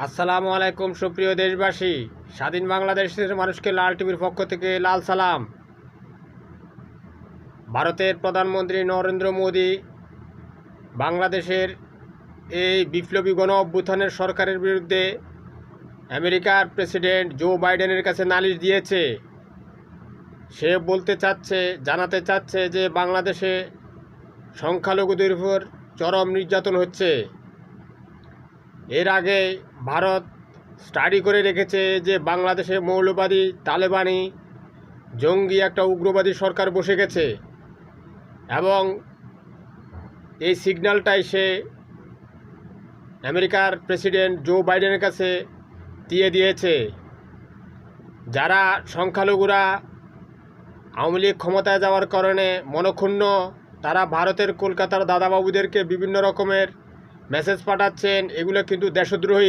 আসসালামু আলাইকুম সুপ্রিয় দেশবাসী। স্বাধীন বাংলাদেশের মানুষকে লাল টিভির পক্ষ থেকে লাল সালাম। ভারতের প্রধানমন্ত্রী নরেন্দ্র মোদি বাংলাদেশের এই বিপ্লবী গণ অভ্যুত্থানের সরকারের বিরুদ্ধে আমেরিকার প্রেসিডেন্ট জো বাইডেনের কাছে নালিশ দিয়েছে। সে জানাতে চাচ্ছে যে বাংলাদেশে সংখ্যালঘুদের উপর চরম নির্যাতন হচ্ছে। এর আগে ভারত স্টাডি করে রেখেছে যে বাংলাদেশে মৌলবাদী তালেবানি জঙ্গি একটা উগ্রবাদী সরকার বসে গেছে এবং এই সিগন্যালটাই সে আমেরিকার প্রেসিডেন্ট জো বাইডেনের কাছে দিয়ে দিয়েছে। যারা সংখ্যালঘুরা আওয়ামী লীগ ক্ষমতায় যাওয়ার কারণে মনক্ষুণ্ণ, তারা ভারতের কলকাতার দাদাবাবুদেরকে বিভিন্ন রকমের মেসেজ পাঠাচ্ছেন। এগুলো কিন্তু দেশদ্রোহী।